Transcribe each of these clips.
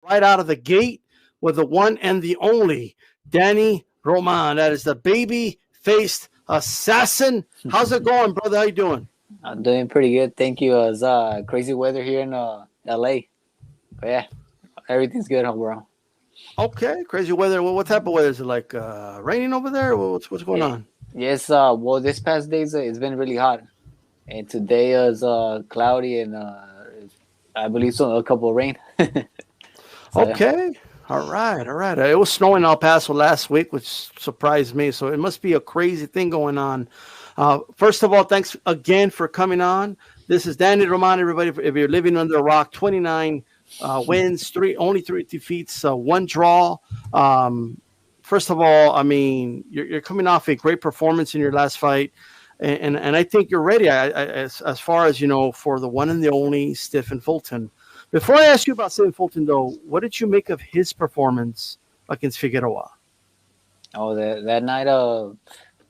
right out of the gate with the one and the only Danny Roman. That is the baby-faced assassin. How's it going, brother? How you doing? I'm doing pretty good. Thank you. It's crazy weather here in LA. But yeah, everything's good overall. Okay, crazy weather. What type of weather is it? Like raining over there? What's going on? Yes, well, this past days it's been really hot. And today is cloudy and I believe so, a couple of rain. So, yeah. Okay. All right. All right. It was snowing in El Paso last week, which surprised me. So it must be a crazy thing going on. First of all, thanks again for coming on. This is Danny Roman, everybody. If you're living under a rock, 29 wins, only 3 defeats, 1 draw. First of all, I mean, you're coming off a great performance in your last fight. And I think you're ready as far as, for the one and the only Stephen Fulton. Before I ask you about Stephen Fulton, though, what did you make of his performance against Figueroa? Oh, that night,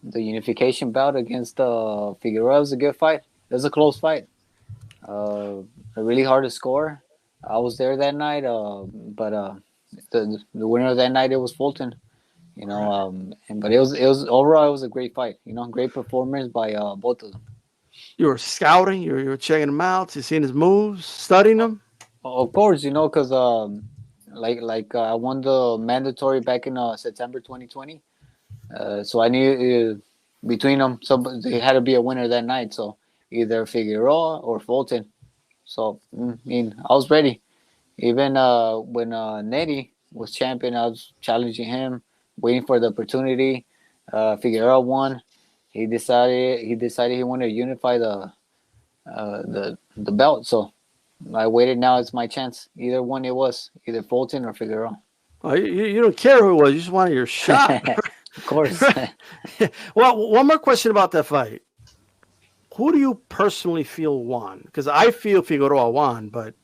the unification bout against Figueroa was a good fight. It was a close fight. Really hard to score. I was there that night, but the winner of that night, it was Fulton. But it was overall it was a great fight. Great performance by both of them. You were scouting, you were checking him out, you seeing his moves, studying him. Of course, because I won the mandatory back in September 2020. So I knew between them, they had to be a winner that night. So either Figueroa or Fulton. So I was ready. Even when Nettie was champion, I was challenging him, waiting for the opportunity. Figueroa won. He decided he wanted to unify the belt. So I waited. Now it's my chance. Either one it was, either Fulton or Figueroa. Oh, you don't care who it was. You just wanted your shot. Of course. Well, one more question about that fight. Who do you personally feel won? Because I feel Figueroa won, but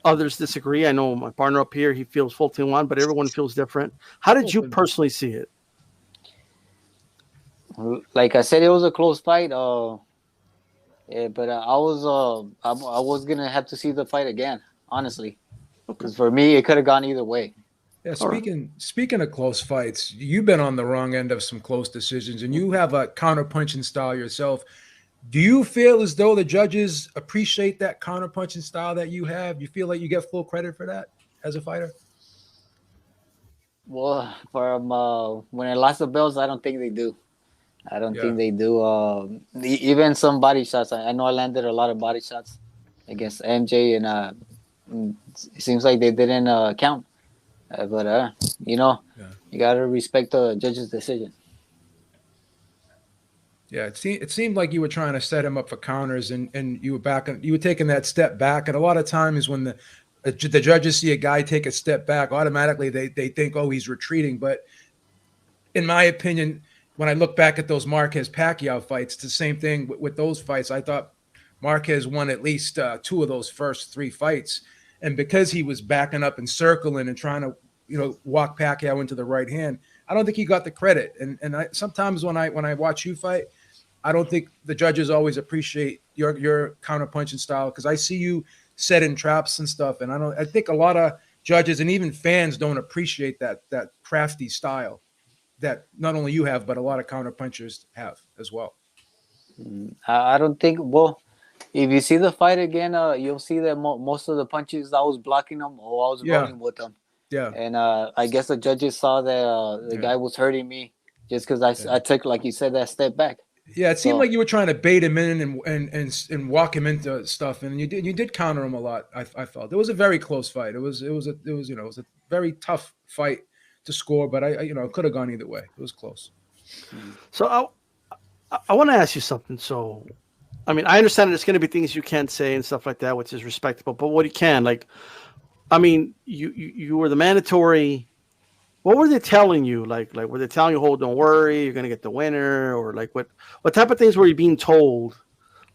others disagree. I know my partner up here, he feels Fulton won, but everyone feels different. How did you personally see it? Like I said, it was a close fight. Yeah, but I was gonna have to see the fight again, honestly, because for me it could have gone either way. Yeah, speaking of close fights, you've been on the wrong end of some close decisions, and you have a counterpunching style yourself. Do you feel as though the judges appreciate that counterpunching style that you have? You feel like you get full credit for that as a fighter? Well, from when I lost the belts, I don't think they do. I don't think they do. Even some body shots. I know I landed a lot of body shots against MJ, and it seems like they didn't count. But you gotta respect the judge's decision. Yeah, it seemed like you were trying to set him up for counters, and you were taking that step back. And a lot of times when the judges see a guy take a step back, automatically they think, oh, he's retreating. But in my opinion, when I look back at those Marquez-Pacquiao fights, it's the same thing with those fights. I thought Marquez won at least 2 of those first 3 fights. And because he was backing up and circling and trying to, walk Pacquiao into the right hand, I don't think he got the credit. And sometimes when I watch you fight, I don't think the judges always appreciate your counterpunching style, because I see you setting traps and stuff. And I think a lot of judges and even fans don't appreciate that crafty style that not only you have, but a lot of counterpunchers have as well. I don't think. Well, if you see the fight again, you'll see that most of the punches I was blocking them or I was rolling with them. Yeah. And I guess the judges saw that the guy was hurting me just because I took, like you said, that step back. Yeah, it seemed like you were trying to bait him in and walk him into stuff, and you did counter him a lot. I felt it was a very close fight. It was a very tough fight to score, but it could have gone either way. It was close. So I want to ask you something. So, I mean, I understand there's going to be things you can't say and stuff like that, which is respectable. But what you can, like, I mean, you were the mandatory. What were they telling you? Like were they telling you, "Oh, don't worry, you're going to get the winner," or like what type of things were you being told?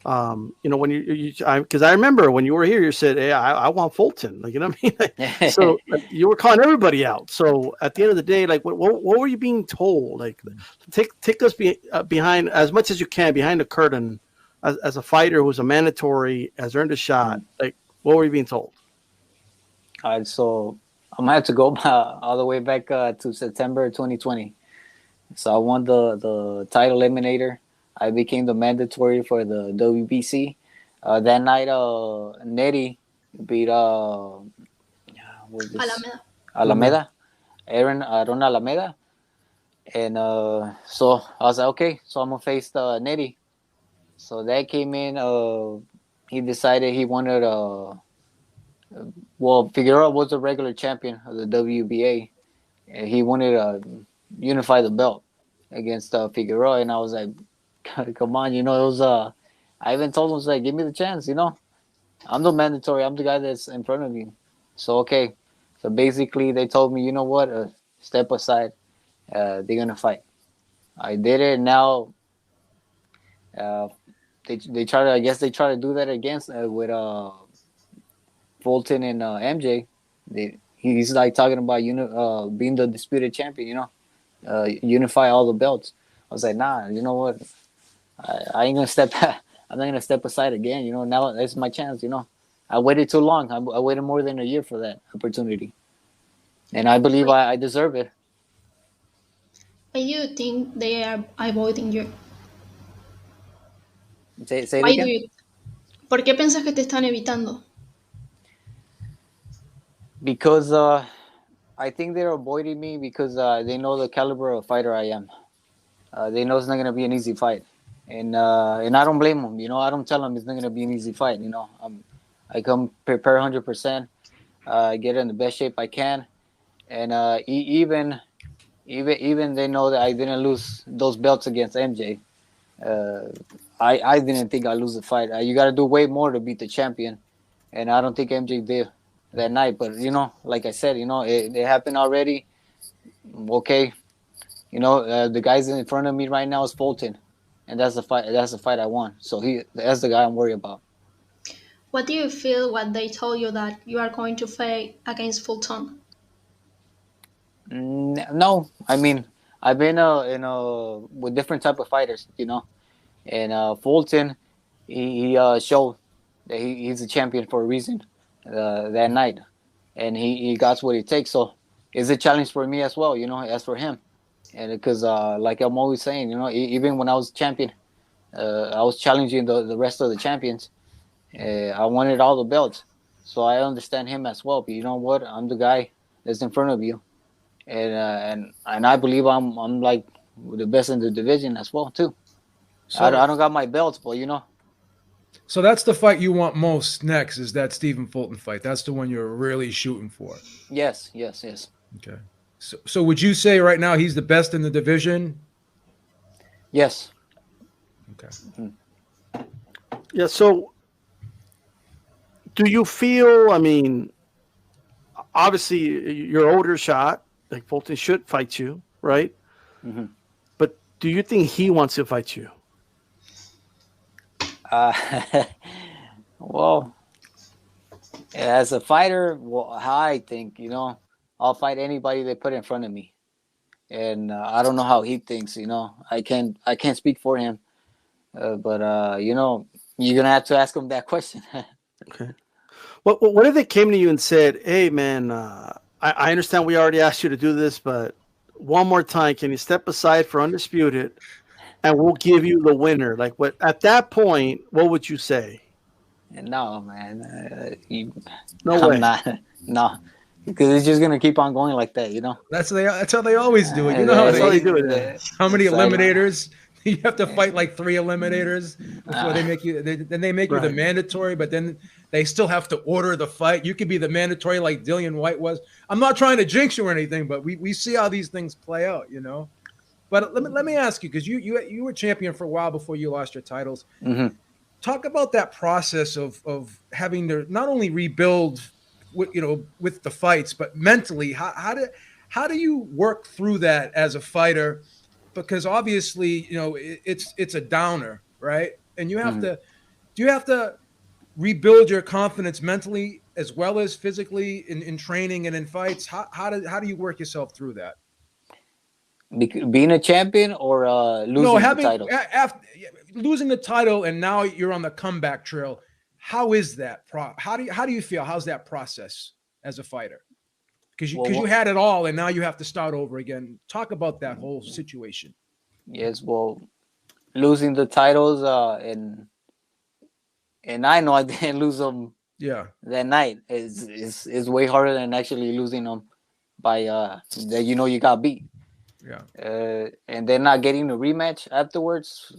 When because I remember when you were here, you said, "Hey, I want Fulton." Like, you know what I mean? So you were calling everybody out. So at the end of the day, like, what were you being told? Like, take us behind as much as you can behind the curtain as a fighter who's a mandatory, has earned a shot. Like, what were you being told? All right, so I'm gonna have to go all the way back to September 2020. So I won the title eliminator. I became the mandatory for the WBC. That night, Nettie beat what was this? Alameda. Alameda, Aaron Alameda, and so I was like, okay, so I'm gonna face Nettie. So that came in. He decided he wanted well, Figueroa was a regular champion of the WBA, and he wanted to unify the belt against Figueroa. And I was like, come on, it was. I even told him, I was like, give me the chance, I'm the mandatory. I'm the guy that's in front of you. So okay. So basically, they told me, you know what? Step aside. They're gonna fight. I did it. Now, they try to. I guess they try to do that against with Fulton and MJ. He's like talking about being the disputed champion. Unify all the belts. I was like, nah. You know what? I ain't gonna step. I'm not gonna step aside again. Now that's my chance. I waited too long. I waited more than a year for that opportunity, and I believe I deserve it. Why do you think they are avoiding you? Say it Why do again. you? ¿Por qué piensas que te están evitando? Because I think they're avoiding me because they know the caliber of fighter I am. They know it's not gonna be an easy fight, and I don't blame them. I don't tell them it's not gonna be an easy fight. I come prepare 100%. Get in the best shape I can, and even they know that I didn't lose those belts against MJ. I didn't think I'd lose the fight. You got to do way more to beat the champion, and I don't think MJ did that night. But like I said, it happened already. Okay, the guys in front of me right now is Fulton, and that's the fight. That's the fight I won. So that's the guy I'm worried about. What do you feel when they told you that you are going to fight against Fulton? No, I mean I've been with different type of fighters, and Fulton, he showed that he's a champion for a reason that night, and he got what it takes. So it's a challenge for me as well, as for him, and because like I'm always saying, even when I was champion, I was challenging the rest of the champions. I wanted all the belts, so I understand him as well. But you know what? I'm the guy that's in front of you, and I believe I'm like the best in the division as well too. So, I don't got my belts, but So that's the fight you want most next, is that Stephen Fulton fight. That's the one you're really shooting for. Yes. Okay. So would you say right now he's the best in the division? Yes. Okay. Yeah. So, do you feel? I mean, obviously you're older shot. Like Fulton should fight you, right? Mm-hmm. But do you think he wants to fight you? Well, as a fighter, I think I'll fight anybody they put in front of me, and I don't know how he thinks. I can't speak for him, but you're gonna have to ask him that question. Okay. What if they came to you and said, "Hey, man, I understand we already asked you to do this, but one more time, can you step aside for Undisputed, and we'll give you the winner?" Like, what at that point, what would you say? No, man, No way. I'm not. No, because it's just gonna keep on going like that. That's how they always do it. You know how That's how they do it. How many It's like- eliminators? You have to fight like 3 eliminators before they make you. Then they make you the Right. mandatory, but then they still have to order the fight. You could be the mandatory like Dillian White was. I'm not trying to jinx you or anything, but we see how these things play out, But let me ask you, because you were champion for a while before you lost your titles. Mhm. Talk about that process of having to not only rebuild with the fights, but mentally. How do you work through that as a fighter? Because obviously, it's a downer, right? And you have to. Do you have to rebuild your confidence mentally as well as physically in training and in fights? How do you work yourself through that? Being a champion or losing the title? After losing the title and now you're on the comeback trail. How is that? How do you feel? How's that process as a fighter? because you had it all, and now you have to start over again. Talk about that whole situation. Yes, well, losing the titles, and I know I didn't lose them. Yeah, that night is way harder than actually losing them by that you got beat. yeah. And then not getting a rematch afterwards,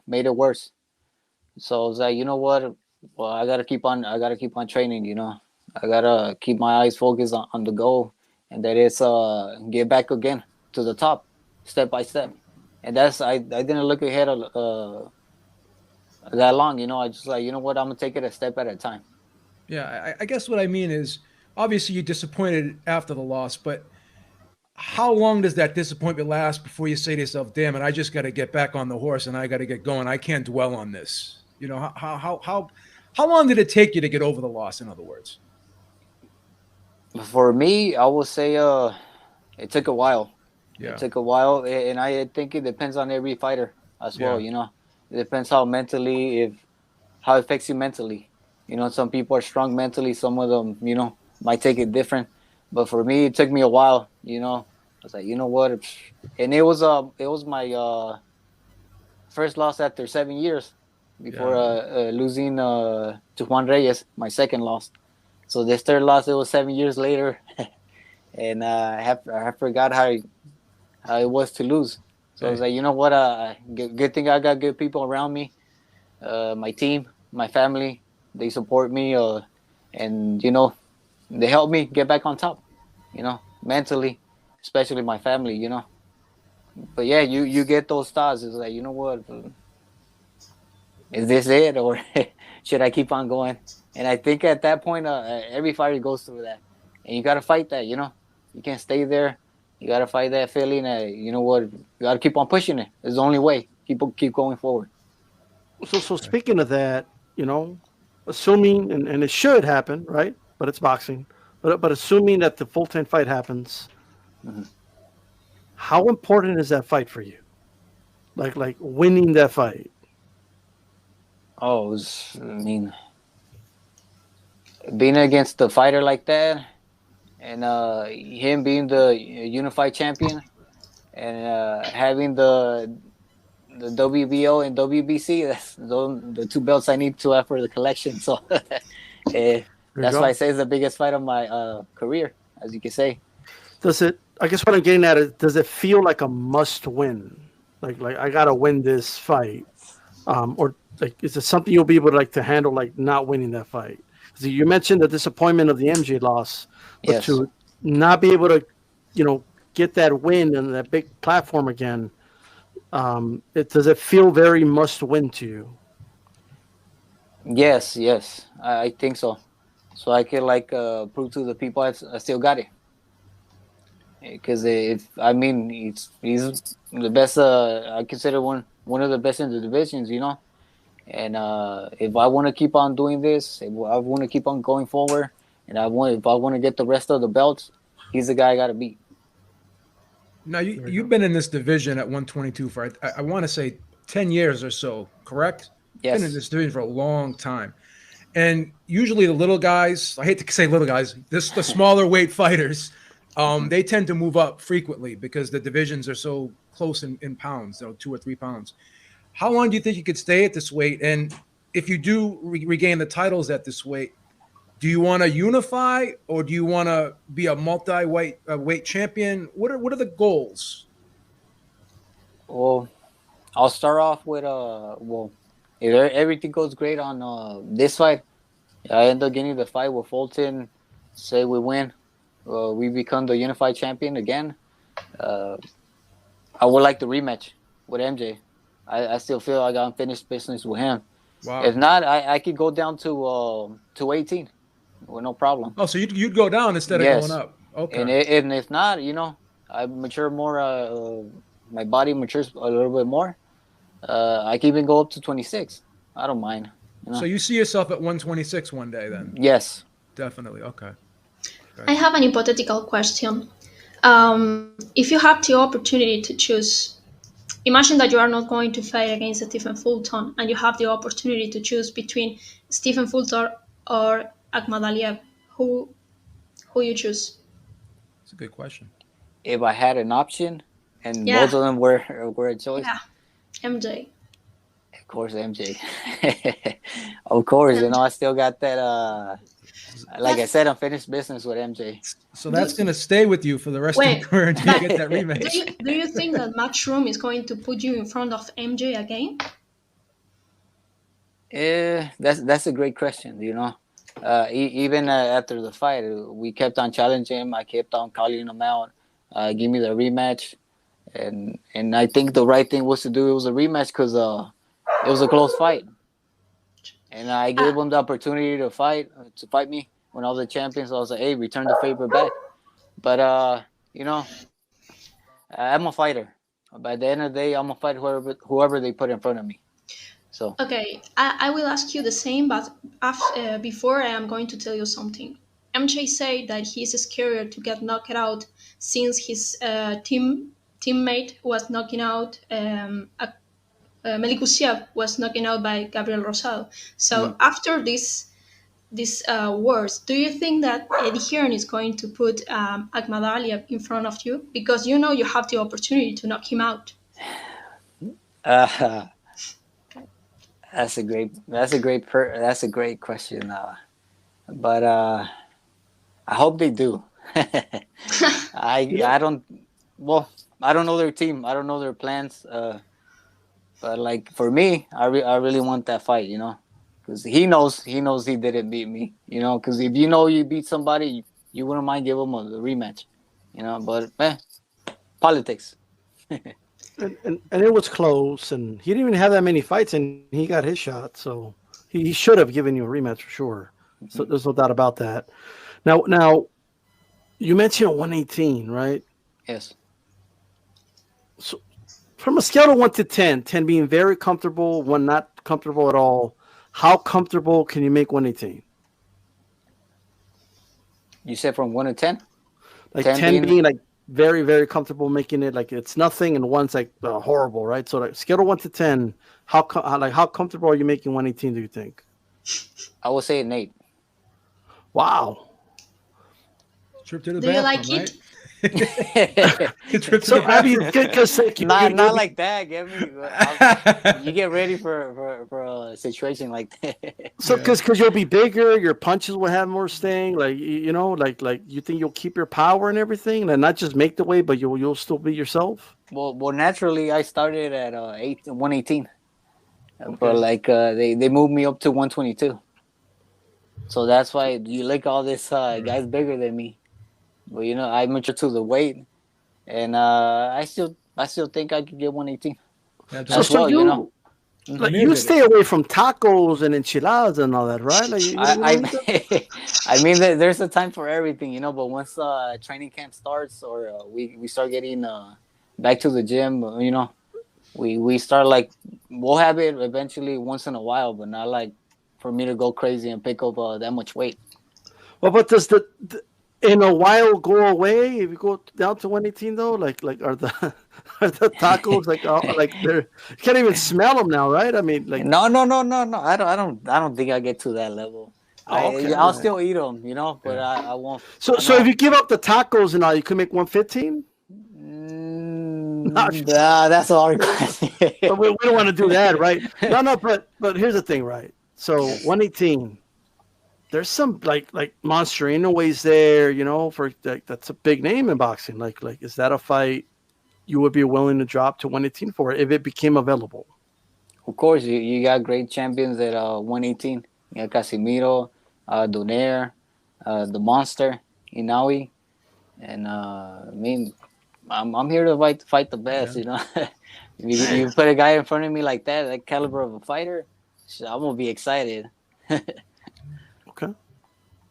made it worse. So I was like, you know what? Well, I gotta keep on training. I gotta keep my eyes focused on the goal, and that is get back again to the top, step by step. And I didn't look ahead that long. I just like, you know what? I'm gonna take it a step at a time. Yeah, I guess what I mean is obviously you're disappointed after the loss, but how long does that disappointment last before you say to yourself, "Damn it, I just got to get back on the horse and I got to get going. I can't dwell on this." How long did it take you to get over the loss? In other words, For me, I would say it took a while. yeah, It took a while, and I think it depends on every fighter as well. Yeah. It depends how it affects you mentally. Some people are strong mentally. Some of them, might take it different. But for me, it took me a while. I was like, you know what? And it was my first loss after 7 years before losing to Juan Reyes, my second loss. So this third loss, it was 7 years later, and I forgot how it was to lose. So I was like, you know what? Good thing I got good people around me, my team, my family. They support me, and they help me get back on top. Mentally, especially my family. But yeah, you get those thoughts. It's like, you know what? Is this it, or should I keep on going? And I think at that point, every fighter goes through that, and you gotta fight that. You can't stay there. You gotta fight that feeling. You know what? You gotta keep on pushing it. It's the only way. Keep going forward. So speaking of that, assuming and it should happen, right? But it's boxing. But assuming that the Fulton fight happens, Mm-hmm. how important is that fight for you? Like winning that fight. Oh, I mean, being against a fighter like that, and him being the unified champion, and having the WBO and WBC. That's the two belts I need to have for the collection. So that's why I say it's the biggest fight of my career, as you can say. Does it? I guess what I'm getting at is, does it feel like a must win? Like I gotta win this fight, or like is it something you'll be able to handle, like not winning that fight? So you mentioned the disappointment of the MJ loss, but Yes. to not be able to, get that win and that big platform again, does it feel very must win to you? Yes, I think so. So I can prove to the people I still got it. Because he's the best. I consider one of the best in the divisions. And if I want to keep on doing this, if I want to keep on going forward, and if I want to get the rest of the belts, he's the guy I got to beat. Now you've been in this division at 122 for I want to say 10 years or so, correct? Yes. Been in this division for a long time. And usually the little guys, I hate to say little guys, the smaller weight fighters, they tend to move up frequently because the divisions are so close in pounds, 2 or 3 pounds. How long do you think you could stay at this weight? And if you do regain the titles at this weight, do you want to unify or do you want to be a multi-weight weight champion? What are the goals? Well, I'll start off with if everything goes great on this fight, I end up getting the fight with Fulton. Say we win, we become the unified champion again. I would like the rematch with MJ. I still feel I got unfinished business with him. Wow. If not, I could go down to 18 with no problem. Oh, so you'd go down instead of going up. Okay. And if not, I mature more. My body matures a little bit more. I can even go up to 26. I don't mind. So you see yourself at 126 one day then? Yes. Definitely. Okay. I have an hypothetical question. If you have the opportunity to choose, imagine that you are not going to fight against Stephen Fulton and you have the opportunity to choose between Stephen Fulton or Akhmadaliev. Who you choose? a good question. If I had an option, and Yeah. both of them were a choice, Yeah, MJ. of course MJ. Of course, you know, I still got that. Like I said, unfinished business with MJ. So that's going to stay with you for the rest of your career until you get that rematch. Do you think that Matchroom is going to put you in front of MJ again? That's a great question. You know, even after the fight, we kept on challenging him. I kept on calling him out. Give me the rematch, and I think the right thing was to do. It was a rematch because it was a close fight, and I gave him the opportunity to fight me when I was a champion. So I was like, hey, return the favor back. But you know, I'm a fighter. By the end of the day, I'm gonna fight whoever they put in front of me. So Okay, I will ask you the same, but before I am going to tell you something. MJ said that he's scared to get knocked out since his teammate was knocking out Melik Usiev was knocking out by Gabriel Rosado. So after this wars, do you think that Eddie Hearn is going to put Ahmad Ali in front of you because you know you have the opportunity to knock him out? that's a great question. But I hope they do. I don't. Well, I don't know their team. I don't know their plans. But like for me, I really want that fight. You know, because he knows he didn't beat me. You know, because if you know you beat somebody, you wouldn't mind giving them a rematch. You know, but politics. And it was close, and he didn't even have that many fights, and he got his shot. So he should have given you a rematch for sure. So there's no doubt about that. Now, you mentioned 118, right? Yes. So from a scale of 1 to 10, 10 being very comfortable, 1 not comfortable at all, how comfortable can you make 118? You said from 1 to 10? Like 10 being like very, very comfortable making it like it's nothing, and 1's like horrible, right? So like scale of 1 to 10, how comfortable are you making 118, do you think? I would say an 8. Wow. Trip to the Do you bathroom, like right? it? So I mean, not like that. Get me. You get ready for a situation like that. So because you'll be bigger, your punches will have more sting. Like you know, like you think you'll keep your power and everything, and not just make the weight, but you'll still be yourself. Well, naturally, I started at 118, but like they moved me up to 122. So that's why you like all this guys bigger than me. But you know, I mature to the weight, and I still think I could get 118. So well, you know. Like you stay away from tacos and enchiladas and all that, right? Like I mean, there's a time for everything, you know. But once training camp starts, or we start getting back to the gym, you know, we start like we'll have it eventually once in a while, but not like for me to go crazy and pick up that much weight. Well, but does the in a while go away if you go down to 118 though? Like are the tacos like they're you can't even smell them now, right? I mean, like no. I don't think I get to that level. I'll still eat them, you know, but I won't. So if you give up the tacos and all, you could make 115. That's a hard question. But we don't want to do that, right? No. But here's the thing, right? So 118. There's some like Monster Inouye's there, you know, for that's a big name in boxing. Like is that a fight you would be willing to drop to 118 for if it became available? Of course, you got great champions at 118. You got Casimiro, Donaire, the Monster, Inouye, and I mean, I'm here to fight the best. You know, you put a guy in front of me like that caliber of a fighter, I'm gonna be excited. Okay.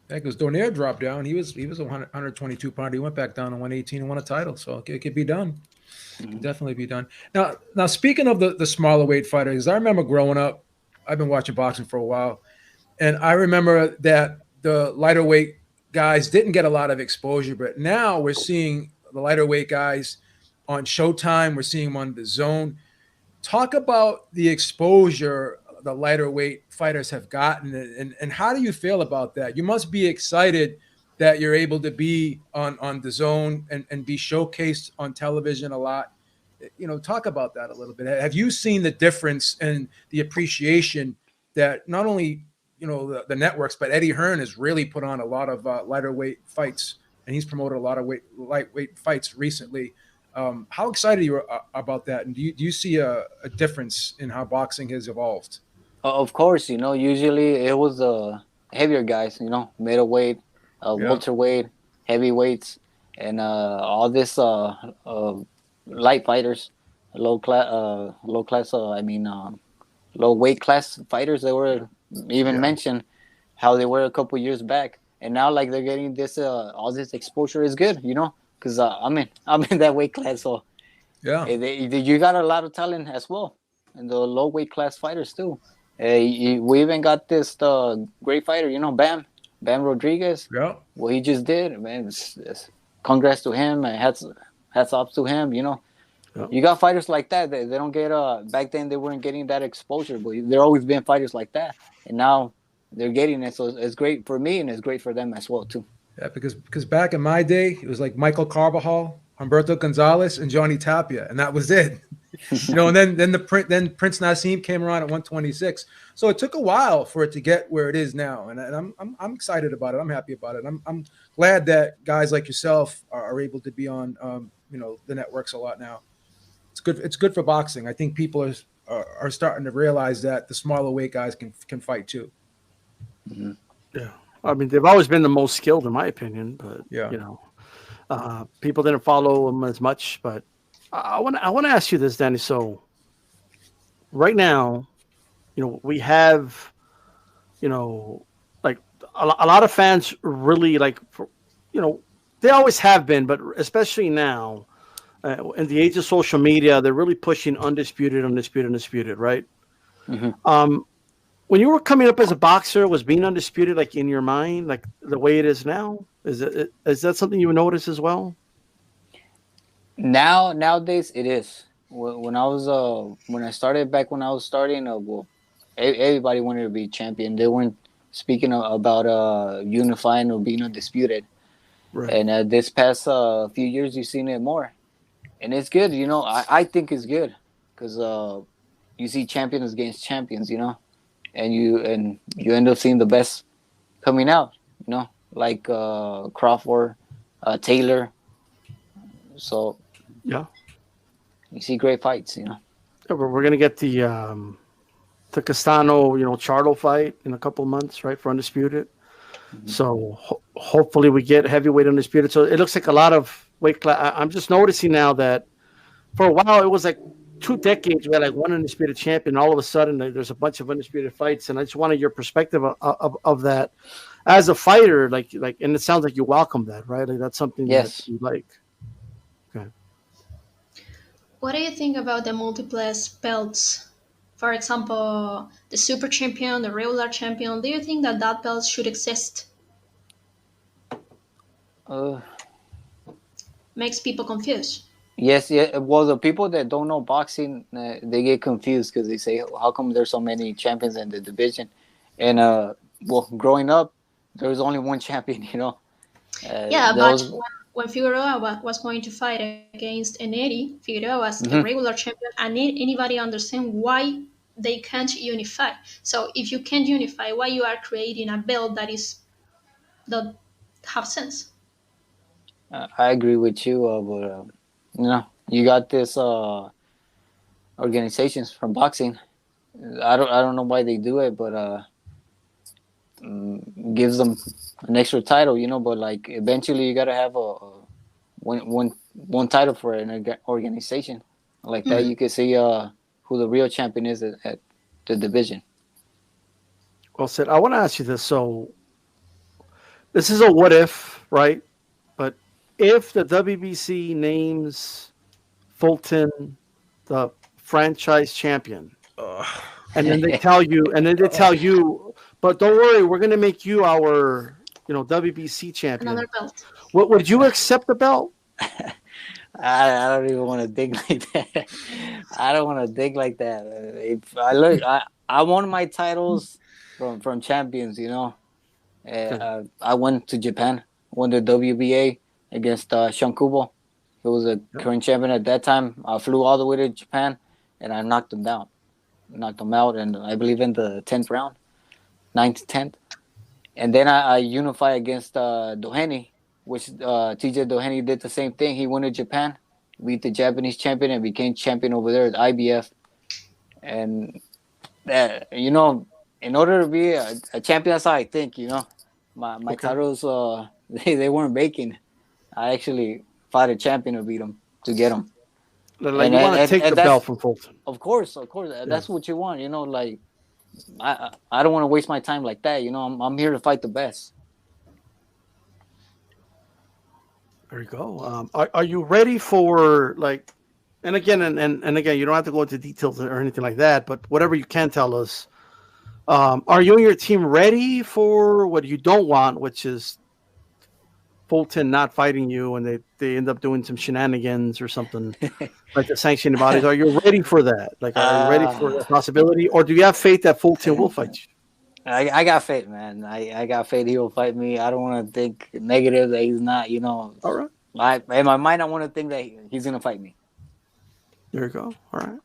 Yeah, because Donaire dropped down. He was a 122 pounder. He went back down to 118 and won a title. So it could be done. It could definitely be done. Now speaking of the smaller weight fighters, I remember growing up, I've been watching boxing for a while, and I remember that the lighter weight guys didn't get a lot of exposure, but now we're seeing the lighter weight guys on Showtime. We're seeing them on the Zone. Talk about the exposure the lighter weight fighters have gotten, and how do you feel about that? You must be excited that you're able to be on the zone and be showcased on television a lot. Talk about that a little bit. Have you seen the difference and the appreciation that not only the networks, but Eddie Hearn has really put on a lot of lighter weight fights, and he's promoted a lot of lightweight fights recently. How excited you are about that, and do you see a difference in how boxing has evolved? Of course, usually it was heavier guys, middleweight, welterweight, heavyweights, and all this light fighters, low weight class fighters. They were even mentioned how they were a couple years back, and now like they're getting this all this exposure is good, because I'm in that weight class, so you got a lot of talent as well, and the low weight class fighters too. We even got this great fighter, Bam Rodriguez. Yeah, what he just did, man. Congrats to him, and hats off to him. You got fighters like that. They don't get back then they weren't getting that exposure, but there always been fighters like that, and now they're getting it. So it's great for me, and it's great for them as well too. Yeah, because back in my day, it was like Michael Carbajal, Humberto Gonzalez, and Johnny Tapia, and that was it. And then Prince Nassim came around at 126. So it took a while for it to get where it is now, and I'm excited about it. I'm happy about it. I'm glad that guys like yourself are able to be on the networks a lot now. It's good for boxing. I think people are starting to realize that the smaller weight guys can fight too. Mm-hmm. Yeah, I mean they've always been the most skilled in my opinion, but people didn't follow them as much. But I want to ask you this, Danny. So right now, we have, like a lot of fans really like, they always have been, but especially now, in the age of social media, they're really pushing undisputed, right? Mm-hmm. When you were coming up as a boxer, was being undisputed like in your mind, like the way it is now? Is that something you would notice as well? Nowadays it is. When I started back when I was starting, everybody wanted to be champion. They weren't speaking about unifying or being undisputed. Right. And this past few years, you've seen it more, and it's good. I think it's good because you see champions against champions, and you end up seeing the best coming out, like Crawford, Taylor. So yeah, you see great fights, We're gonna get the Castano, Charlo fight in a couple of months, right, for undisputed. Mm-hmm. So hopefully we get heavyweight undisputed. So it looks like a lot of weight class. I'm just noticing now that for a while it was like 2 decades we had like one undisputed champion. All of a sudden there's a bunch of undisputed fights, and I just wanted your perspective of that as a fighter. Like, and it sounds like you welcome that, right? Like that's something that you like. Okay. What do you think about the multiplex belts? For example, the super champion, the regular champion. Do you think that belt should exist? Makes people confused. Yes, yeah. Well, the people that don't know boxing, they get confused because they say, "How come there's so many champions in the division?" And growing up, there was only one champion, But when Figueroa was going to fight against Eddie, Figueroa was the regular champion, and anybody understand why they can't unify. So if you can't unify, why you are creating a belt that have sense? I agree with you, but you got this organizations from boxing. I don't know why they do it, but gives them an extra title, But like eventually, you gotta have a one title for an organization like that. You can see who the real champion is at the division. Well said. I want to ask you this. So this is a what if, right? But if the WBC names Fulton the franchise champion, and then they tell you, but don't worry, we're going to make you our, WBC champion. Another belt. What would you accept the belt? I don't even want to dig like that. I don't want to dig like that. If I look, I won my titles from champions. I went to Japan won the WBA against Sean Kubo. He was a current champion at that time. I flew all the way to Japan, and I knocked him down. Knocked him out, and I believe in the 10th round, 9th, 10th. And then I unified against Doheny, which TJ Doheny did the same thing. He went to Japan, beat the Japanese champion, and became champion over there at IBF. And, you know, in order to be a champion, that's how I think, you know. My titles, they weren't baking. I actually fought a champion to beat him, to get him. Like you want to take the belt from Fulton. Of course. That's what you want, you know, like, I don't want to waste my time like that. You know, I'm here to fight the best. There you go. Are you ready for like, and again, and again, you don't have to go into details or anything like that, but whatever you can tell us, are you and your team ready for what you don't want, which is Fulton not fighting you and they end up doing some shenanigans or something like the sanctioning bodies? Are you ready for that? Like, are you ready for that possibility? Or do you have faith that Fulton will fight you? I got faith, man. I got faith he will fight me. I don't want to think negative that he's not, you know. All right. In my mind, I want to think that he's going to fight me. There you go. All right.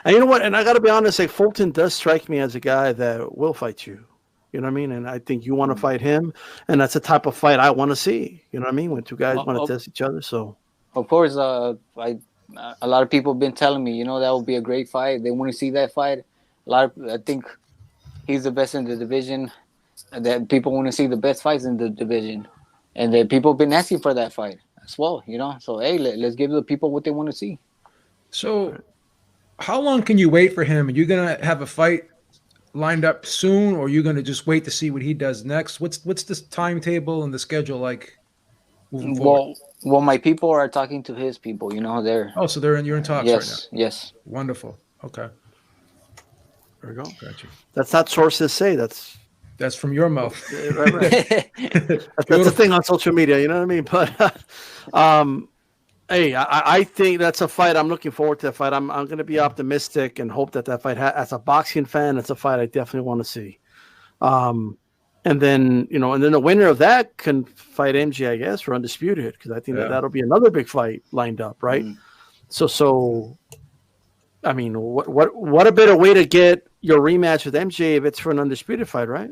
And you know what? And I got to be honest, like Fulton does strike me as a guy that will fight you. You know what I mean? And I think you want to fight him, and that's the type of fight I want to see. You know what I mean? When two guys want to test each other. So, of course, a lot of people have been telling me, you know, that would be a great fight. They want to see that fight. I think he's the best in the division. That people want to see the best fights in the division, and that people have been asking for that fight as well. You know, so hey, let's give the people what they want to see. So, how long can you wait for him? Are you gonna have a fight lined up soon, or are you going to just wait to see what he does next? What's this timetable and the schedule like moving forward? Well, my people are talking to his people. You know, so you're in talks right now. Yes. Wonderful. Okay. There we go. Gotcha. That's not sources say. That's from your mouth. Right. That's the thing on social media. You know what I mean? But hey, I think that's a fight. I'm looking forward to that fight. I'm going to be optimistic and hope that fight, as a boxing fan, it's a fight I definitely want to see. And then the winner of that can fight MJ, I guess, for Undisputed, because I think that'll be another big fight lined up, right? So, I mean, what a better way to get your rematch with MJ if it's for an Undisputed fight, right?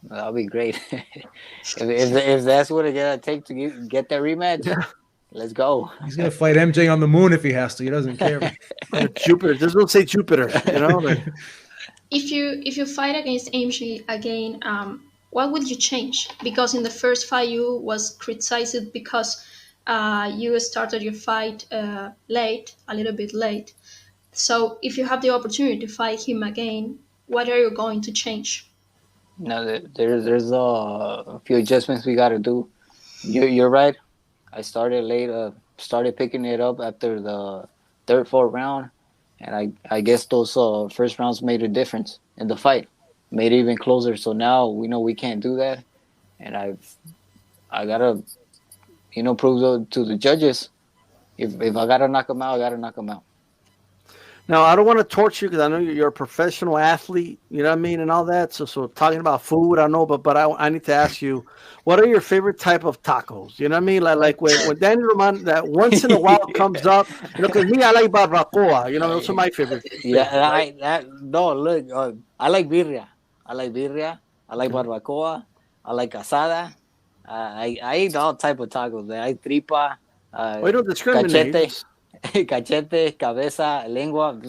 That'll be great. if that's what it's gonna take to get that rematch. Yeah. Let's go. He's gonna fight MJ on the moon if he has to. He doesn't care. Jupiter. Just don't say Jupiter. You know. Like, if you fight against MJ again, what would you change? Because in the first fight you was criticized because you started your fight a little bit late. So if you have the opportunity to fight him again, what are you going to change? No, there's a few adjustments we got to do. You're right. I started late. Started picking it up after the third, fourth round, and I guess those first rounds made a difference in the fight, made it even closer. So now we know we can't do that, and I gotta, prove to the judges if I gotta knock them out, I gotta knock them out. Now, I don't want to torture you because I know you're a professional athlete, you know what I mean, and all that. So talking about food, I know, but I need to ask you, what are your favorite type of tacos? You know what I mean? Like when Daniel Roman, that once in a while comes up, because me, I like barbacoa. You know, those are my favorite. Yeah, I like birria. I like barbacoa. I like asada. I eat all type of tacos. I eat tripa. We don't discriminate. Cachete, cabeza, lengua.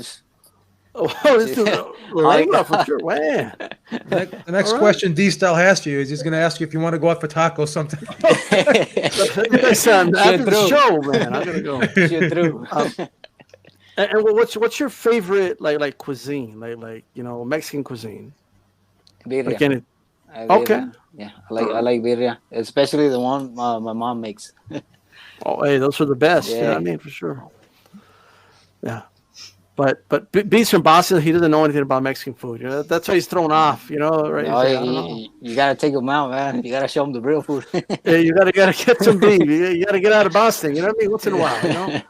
Oh, this is lengua for sure. Man. The next question D-Style has you is he's going to ask you if you want to go out for tacos sometime. After the show, man, I'm going to go. And what's your favorite like cuisine, like Mexican cuisine? Birria. Okay. Yeah, I like birria, especially the one my mom makes. Oh, hey, those are the best. Yeah, you know what I mean, for sure. Yeah, but Beats from Boston, he doesn't know anything about Mexican food. You know, that's why he's thrown off. You know, right? No, you gotta take him out, man. You gotta show him the real food. Yeah, you gotta get some beef. You gotta get out of Boston. You know what I mean? Once in a while, you know.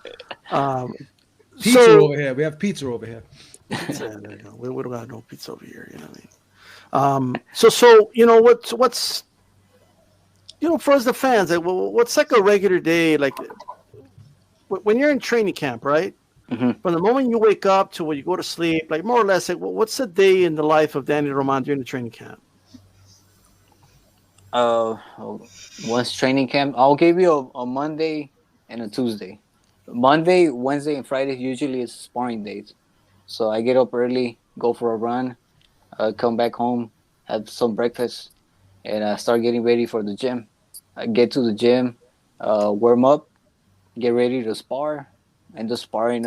Pizza over here. We have pizza over here. Pizza, there you go. We don't got no pizza over here. You know what I mean? So what's for us the fans, like, what's like a regular day, like when you're in training camp, right? Mhm. From the moment you wake up to when you go to sleep, like more or less, like what's the day in the life of Danny Roman during the training camp? Uh, Once training camp, I'll give you a Monday and a Tuesday. Monday, Wednesday, and Friday usually is sparring days. So I get up early, go for a run, come back home, have some breakfast, and start getting ready for the gym. I get to the gym, warm up, get ready to spar, and the sparring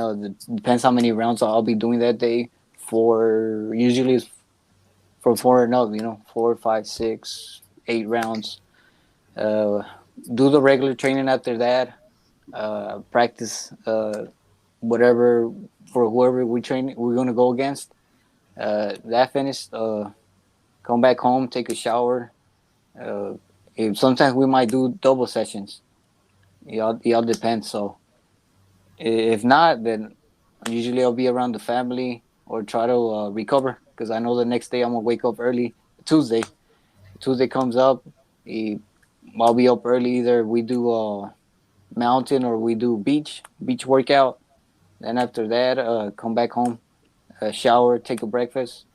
depends how many rounds I'll be doing that day. For usually it's from four and up, 4, 5, 6, 8 rounds. Uh, do the regular training after that. Practice whatever for whoever we're gonna go against. That finished. Come back home, take a shower. Uh, Sometimes we might do double sessions. It all depends. So if not, then usually I'll be around the family or try to recover because I know the next day I'm gonna wake up early. Tuesday, Tuesday comes up, eh, I'll be up early. Either we do mountain or we do beach workout. Then after that, come back home, shower, take a breakfast,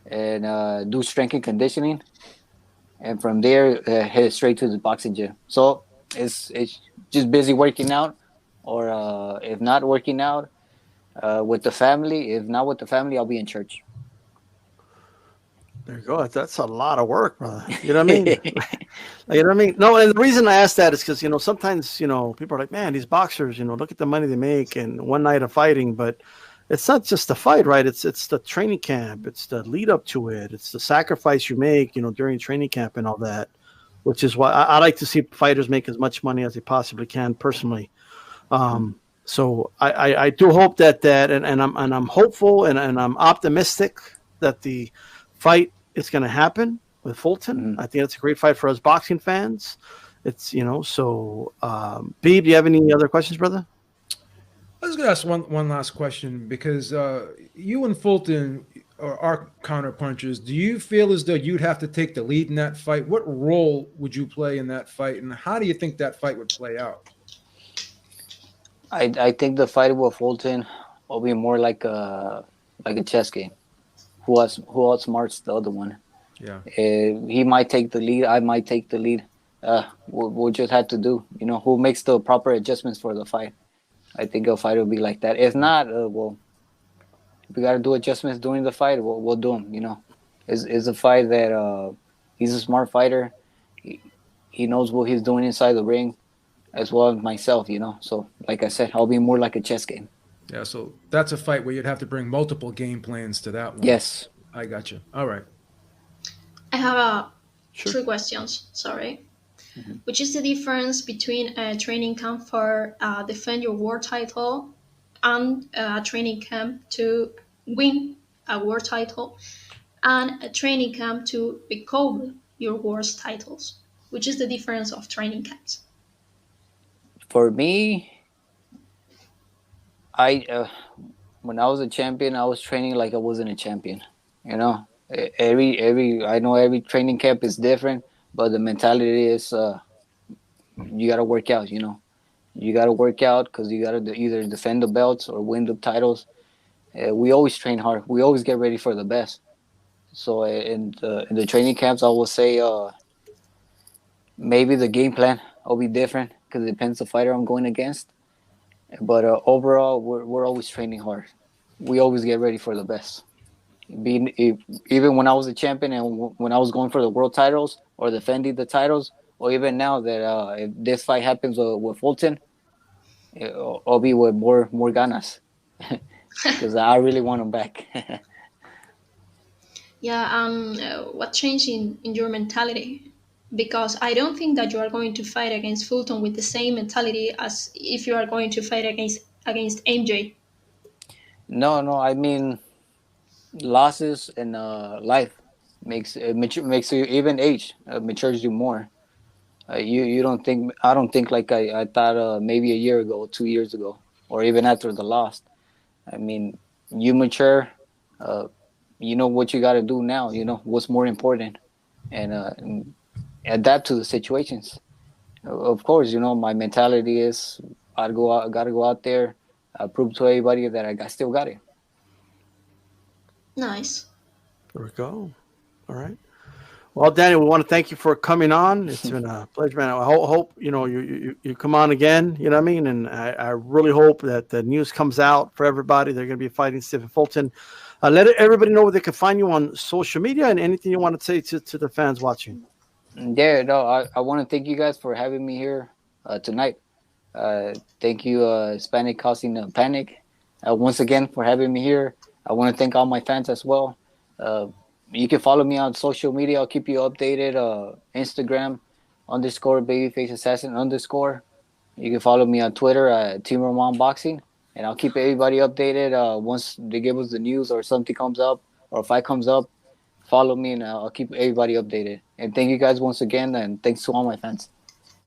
and do strength and conditioning. And from there, head straight to the boxing gym. So it's just busy working out, or if not working out, with the family. If not with the family, I'll be in church. There you go. That's a lot of work, brother. You know what I mean? You know what I mean? No, and the reason I ask that is because sometimes people are like, man, these boxers, look at the money they make and one night of fighting, but it's not just the fight, right? It's the training camp, it's the lead up to it, it's the sacrifice you make, during training camp and all that, which is why I like to see fighters make as much money as they possibly can personally. So I do hope that and I'm hopeful and I'm optimistic that the fight is going to happen with Fulton. Mhm. I think it's a great fight for us boxing fans. It's so Beeb, do you have any other questions, brother? I was going to ask one last question because you and Fulton are counterpunchers. Do you feel as though you'd have to take the lead in that fight? What role would you play in that fight, and how do you think that fight would play out? I think the fight with Fulton will be more like a chess game. Who outsmarts the other one? Yeah. He might take the lead. I might take the lead. We'll just have to do. Who makes the proper adjustments for the fight. I think a fight will be like that. If not, well, if we got to do adjustments during the fight, we'll do them. It's a fight that he's a smart fighter. He knows what he's doing inside the ring, as well as myself. So like I said, I'll be more like a chess game. Yeah, so that's a fight where you'd have to bring multiple game plans to that one. Yes. I got you. All right. I have Sure. 3 questions. Sorry. Which is the difference between a training camp for defend your world title and a training camp to win a world title and a training camp to recover your world titles? Which is the difference of training camps? For me, when I was a champion, I was training like I wasn't a champion. I know every training camp is different, but the mentality is you got to work out. You got to work out because you got to either defend the belts or win the titles. We always train hard. We always get ready for the best. So in the training camps, I will say maybe the game plan will be different because it depends the fighter I'm going against. But overall, we're always training hard. We always get ready for the best. Even when I was a champion and when I was going for the world titles or defending the titles, or even now that if this fight happens with Fulton, I'll be with more ganas because I really want him back. Yeah, what changed in your mentality? Because I don't think that you are going to fight against Fulton with the same mentality as if you are going to fight against MJ. No. I mean, losses in life makes you even age matures you more. You don't think I don't think like I thought maybe a year ago, 2 years ago, or even after the loss. I mean, you mature. You know what you got to do now. You know what's more important, and adapt to the situations. Of course, my mentality is gotta go out there, prove to everybody that I still got it. Nice. There we go. All right. Well, Danny, we want to thank you for coming on. It's been a pleasure, man. I hope you come on again. You know what I mean? And I really hope that the news comes out for everybody. They're going to be fighting Stephen Fulton. Let everybody know where they can find you on social media and anything you want to say to the fans watching. Yeah, no, I want to thank you guys for having me here tonight. Thank you, Hispanic Causing Panic, once again for having me here. I want to thank all my fans as well. You can follow me on social media. I'll keep you updated. Instagram _Babyfaced Assassin _ You can follow me on Twitter at Team Roman Boxing, and I'll keep everybody updated. Once they give us the news or something comes up or a fight comes up, follow me and I'll keep everybody updated. And thank you guys once again, and thanks to all my fans.